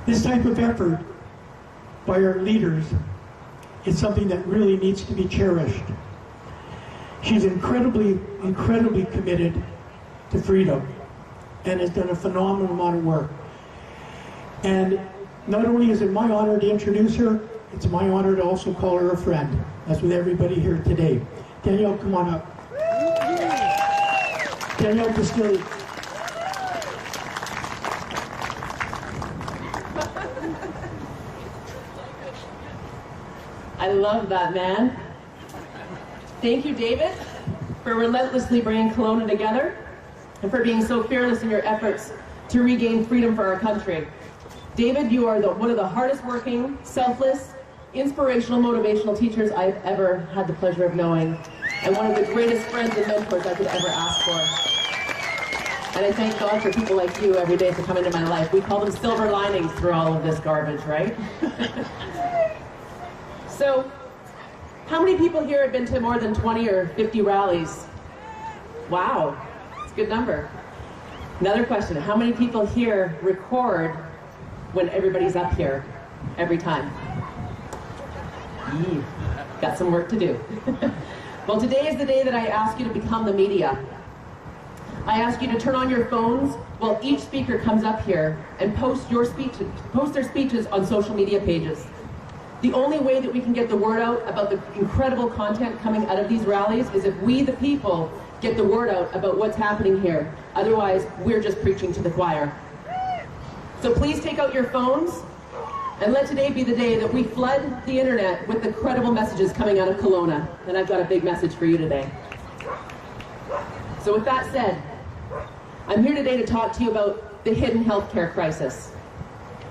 This type of effort by our leaders is something that really needs to be cherished. She's incredibly committed to freedom and has done a phenomenal amount of work. And not only is it my honor to introduce her, it's my honor to also call her a friend, as with everybody here today. Danielle, come on up. Danielle Castillo. I love that, man. Thank you, David, for relentlessly bringing Kelowna together and for being so fearless in your efforts to regain freedom for our country. David, you are one of the hardest working, selfless, inspirational, motivational teachers I've ever had the pleasure of knowing, and one of the greatest friends and mentors I could ever ask for. And I thank God for people like you every day to come into my life. We call them silver linings through all of this garbage, right? So, how many people here have been to more than 20 or 50 rallies? Wow, it's a good number. Another question, how many people here record when everybody's up here every time? Got some work to do. Well, today is the day that I ask you to become the media. I ask you to turn on your phones while each speaker comes up here and post their speeches on social media pages. The only way that we can get the word out about the incredible content coming out of these rallies is if we, the people, get the word out about what's happening here. Otherwise, we're just preaching to the choir. So please take out your phones and let today be the day that we flood the internet with the credible messages coming out of Kelowna. And I've got a big message for you today. So with that said, I'm here today to talk to you about the hidden healthcare crisis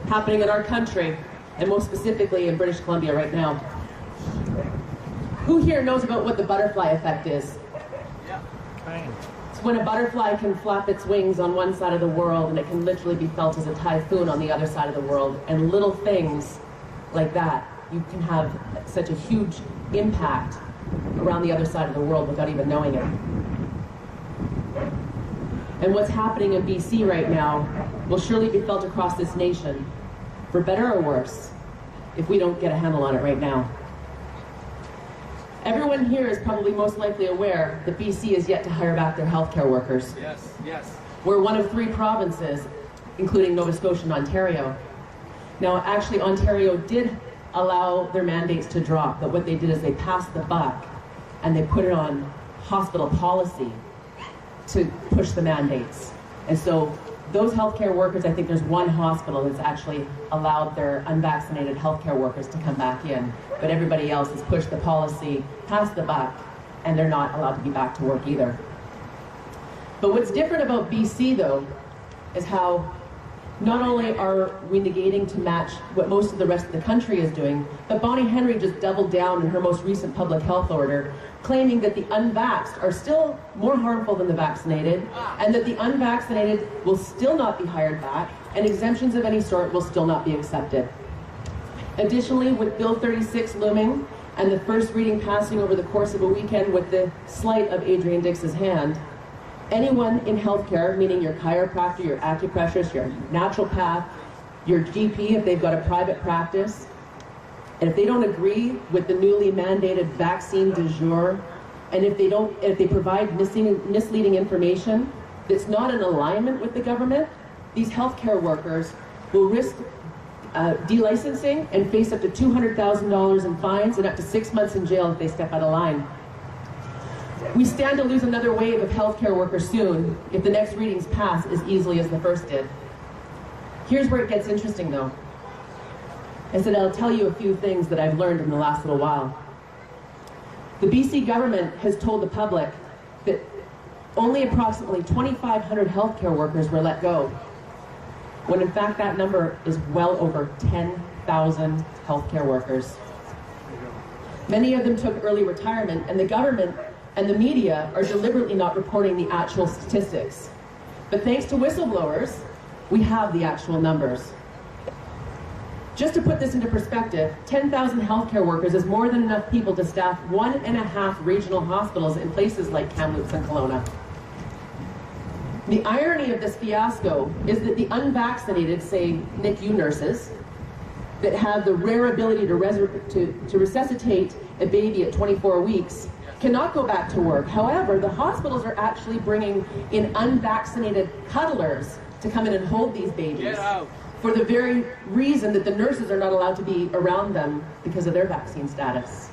happening in our country, and most specifically in British Columbia right now. Who here knows about what the butterfly effect is? Yeah. It's when a butterfly can flap its wings on one side of the world and it can literally be felt as a typhoon on the other side of the world. And little things like that, you can have such a huge impact around the other side of the world without even knowing it. And what's happening in BC right now will surely be felt across this nation, for better or worse, if we don't get a handle on it right now. Everyone here is probably most likely aware that BC is yet to hire back their healthcare workers. Yes, yes. We're one of 3 provinces, including Nova Scotia and Ontario. Now, actually, Ontario did allow their mandates to drop, but what they did is they passed the buck and they put it on hospital policy to push the mandates. And so those healthcare workers, I think there's one hospital that's actually allowed their unvaccinated healthcare workers to come back in, but everybody else has pushed the policy past the buck, and they're not allowed to be back to work either. But what's different about BC, though, is how not only are we negating to match what most of the rest of the country is doing, but Bonnie Henry just doubled down in her most recent public health order, claiming that the unvaxxed are still more harmful than the vaccinated, and that the unvaccinated will still not be hired back, and exemptions of any sort will still not be accepted. Additionally, with Bill 36 looming, and the first reading passing over the course of a weekend with the slight of Adrian Dix's hand, anyone in healthcare, meaning your chiropractor, your acupressurist, your naturopath, your GP, if they've got a private practice, and if they don't agree with the newly mandated vaccine du jour, and if they provide misleading information that's not in alignment with the government, these healthcare workers will risk delicensing and face up to $200,000 in fines and up to 6 months in jail if they step out of line. We stand to lose another wave of healthcare workers soon if the next readings pass as easily as the first did. Here's where it gets interesting, though. I said I'll tell you a few things that I've learned in the last little while. The BC government has told the public that only approximately 2,500 healthcare workers were let go, when in fact that number is well over 10,000 healthcare workers. Many of them took early retirement, and the government and the media are deliberately not reporting the actual statistics. But thanks to whistleblowers, we have the actual numbers. Just to put this into perspective, 10,000 healthcare workers is more than enough people to staff 1.5 regional hospitals in places like Kamloops and Kelowna. The irony of this fiasco is that the unvaccinated, say NICU nurses, that have the rare ability to resuscitate a baby at 24 weeks cannot go back to work. However, the hospitals are actually bringing in unvaccinated cuddlers to come in and hold these babies for the very reason that the nurses are not allowed to be around them because of their vaccine status.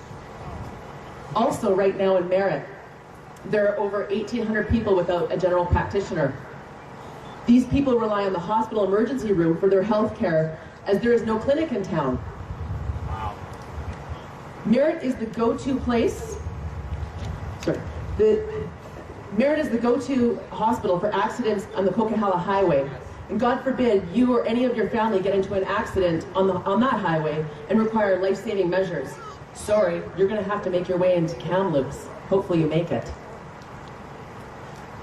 Also, right now in Merritt, there are over 1,800 people without a general practitioner. These people rely on the hospital emergency room for their health care, as there is no clinic in town. Merritt is the go-to place. Merritt is the go-to hospital for accidents on the Coquihalla Highway. And God forbid you or any of your family get into an accident on that highway and require life-saving measures. Sorry, you're going to have to make your way into Kamloops. Hopefully you make it.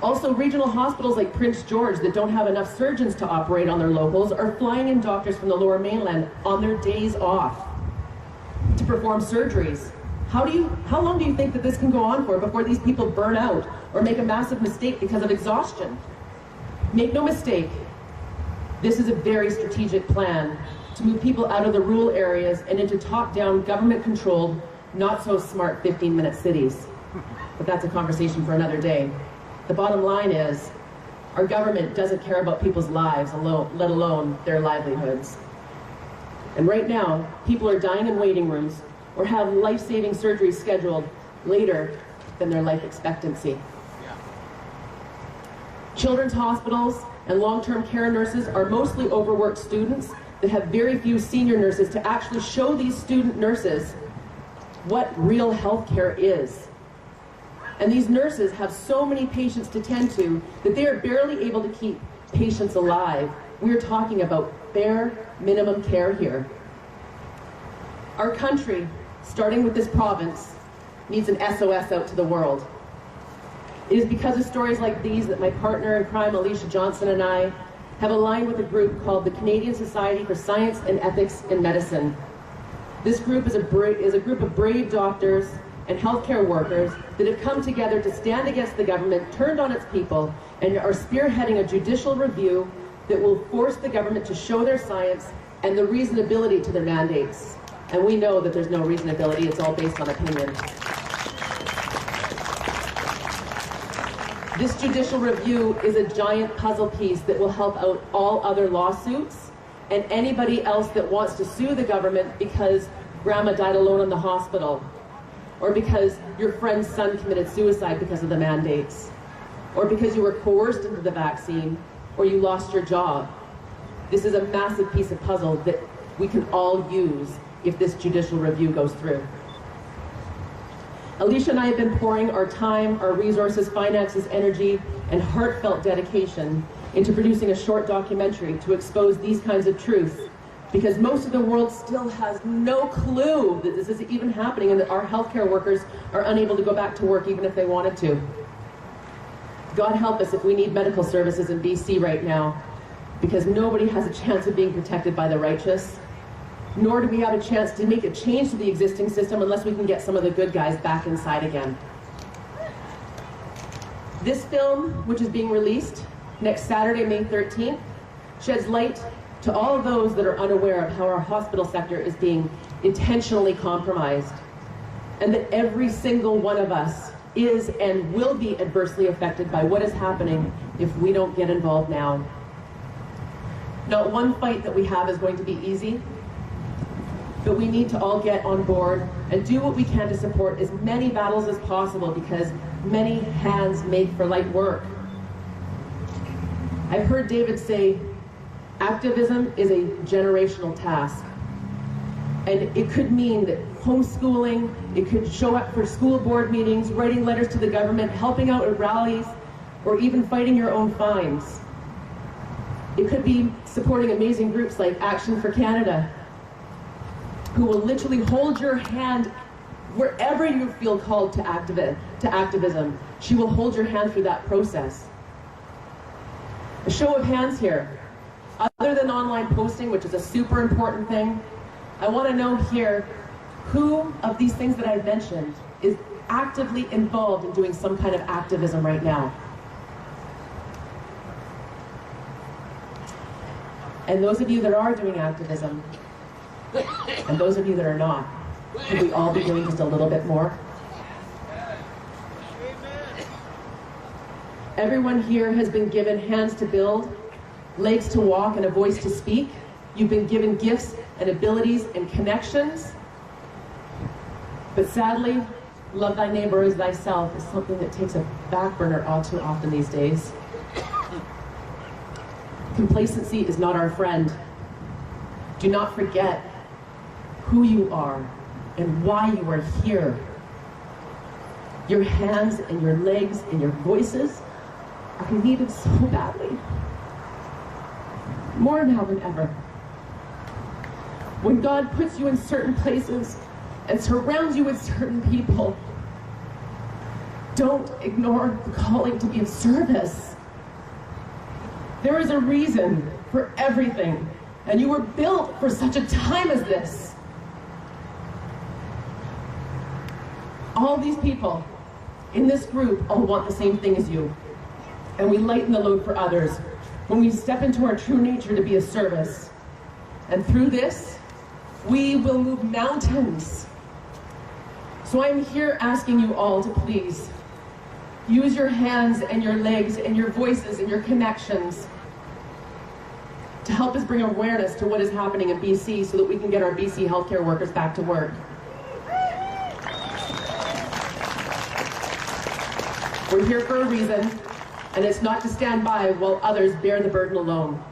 Also, regional hospitals like Prince George that don't have enough surgeons to operate on their locals are flying in doctors from the Lower Mainland on their days off to perform surgeries. How long do you think that this can go on for before these people burn out or make a massive mistake because of exhaustion? Make no mistake, this is a very strategic plan to move people out of the rural areas and into top-down, government-controlled, not-so-smart 15-minute cities. But that's a conversation for another day. The bottom line is, our government doesn't care about people's lives, let alone their livelihoods. And right now, people are dying in waiting rooms or have life-saving surgeries scheduled later than their life expectancy. Children's hospitals and long-term care nurses are mostly overworked students that have very few senior nurses to actually show these student nurses what real health care is. And these nurses have so many patients to tend to that they are barely able to keep patients alive. We're talking about bare minimum care here. Our country, starting with this province, needs an SOS out to the world. It is because of stories like these that my partner in crime, Alicia Johnson, and I have aligned with a group called the Canadian Society for Science and Ethics in Medicine. This group is a group of brave doctors and healthcare workers that have come together to stand against the government, turned on its people, and are spearheading a judicial review that will force the government to show their science and the reasonability to their mandates. And we know that there's no reasonability, it's all based on opinion. This judicial review is a giant puzzle piece that will help out all other lawsuits and anybody else that wants to sue the government because grandma died alone in the hospital, or because your friend's son committed suicide because of the mandates, or because you were coerced into the vaccine, or you lost your job. This is a massive piece of puzzle that we can all use if this judicial review goes through. Alicia and I have been pouring our time, our resources, finances, energy, and heartfelt dedication into producing a short documentary to expose these kinds of truths, because most of the world still has no clue that this is even happening and that our healthcare workers are unable to go back to work even if they wanted to. God help us if we need medical services in BC right now, because nobody has a chance of being protected by the righteous, nor do we have a chance to make a change to the existing system unless we can get some of the good guys back inside again. This film, which is being released next Saturday, May 13th, sheds light to all of those that are unaware of how our hospital sector is being intentionally compromised, and that every single one of us is and will be adversely affected by what is happening if we don't get involved now. Not one fight that we have is going to be easy, but we need to all get on board and do what we can to support as many battles as possible, because many hands make for light work. I've heard David say, activism is a generational task. And it could mean that homeschooling, it could show up for school board meetings, writing letters to the government, helping out at rallies, or even fighting your own fines. It could be supporting amazing groups like Action for Canada, who will literally hold your hand wherever you feel called to activism. She will hold your hand through that process. A show of hands here. Other than online posting, which is a super important thing, I want to know here who of these things that I've mentioned is actively involved in doing some kind of activism right now. And those of you that are doing activism, and those of you that are not, could we all be doing just a little bit more? Everyone here has been given hands to build, legs to walk, and a voice to speak. You've been given gifts and abilities and connections. But sadly, love thy neighbor as thyself is something that takes a back burner all too often these days. Complacency is not our friend. Do not forget who you are and why you are here. Your hands and your legs and your voices are needed so badly. More now than ever. When God puts you in certain places and surrounds you with certain people, don't ignore the calling to be of service. There is a reason for everything, and you were built for such a time as this. All these people in this group all want the same thing as you, and we lighten the load for others when we step into our true nature to be of service. And through this, we will move mountains. So I'm here asking you all to please use your hands and your legs and your voices and your connections to help us bring awareness to what is happening in BC so that we can get our BC healthcare workers back to work. We're here for a reason, and it's not to stand by while others bear the burden alone.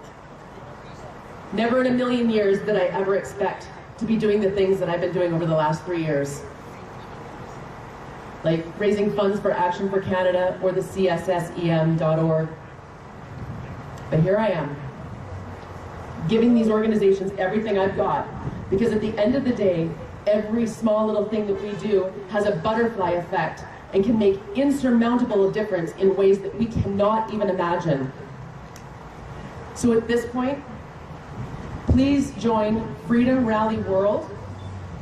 Never in a million years did I ever expect to be doing the things that I've been doing over the last 3 years. Like raising funds for Action for Canada or the CSSEM.org. But here I am, giving these organizations everything I've got, because at the end of the day, every small little thing that we do has a butterfly effect and can make insurmountable difference in ways that we cannot even imagine. So at this point, please join Freedom Rally World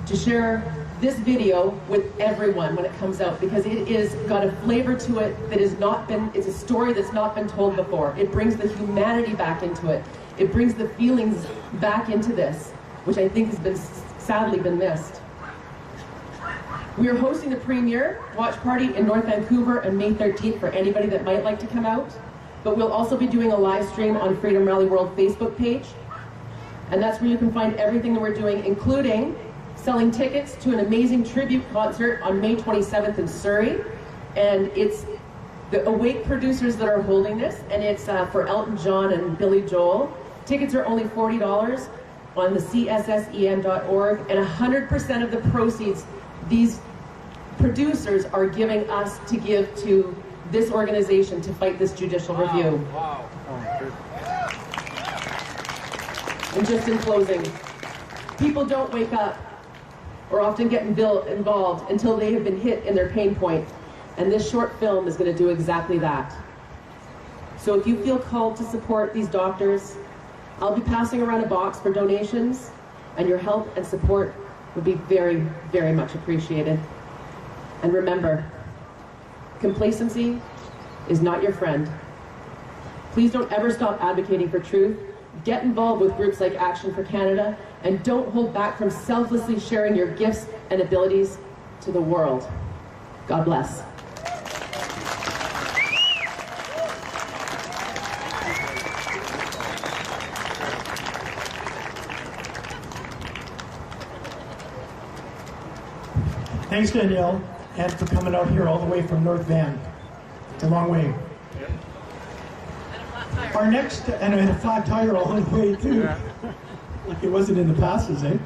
to share this video with everyone when it comes out, because it is got a flavor to it that has not been, it's a story that's not been told before. It brings the humanity back into it. It brings the feelings back into this, which I think has been sadly been missed. We are hosting the premiere watch party in North Vancouver on May 13th for anybody that might like to come out. But we'll also be doing a live stream on Freedom Rally World Facebook page. And that's where you can find everything that we're doing, including selling tickets to an amazing tribute concert on May 27th in Surrey. And it's the Awake producers that are holding this, and it's for Elton John and Billy Joel. Tickets are only $40 on the CSSEM.org, and 100% of the proceeds these producers are giving us to give to this organization to fight this judicial review. Wow. And just in closing, people don't wake up or often get involved until they have been hit in their pain point. And this short film is going to do exactly that. So if you feel called to support these doctors, I'll be passing around a box for donations, and your help and support would be very, very much appreciated. And remember, complacency is not your friend. Please don't ever stop advocating for truth. Get involved with groups like Action for Canada, and don't hold back from selflessly sharing your gifts and abilities to the world. God bless. Thanks, Danielle, and for coming out here all the way from North Van. It's a long way. Our next, and I had a flat tire all the way too. Like it wasn't in the passes, eh?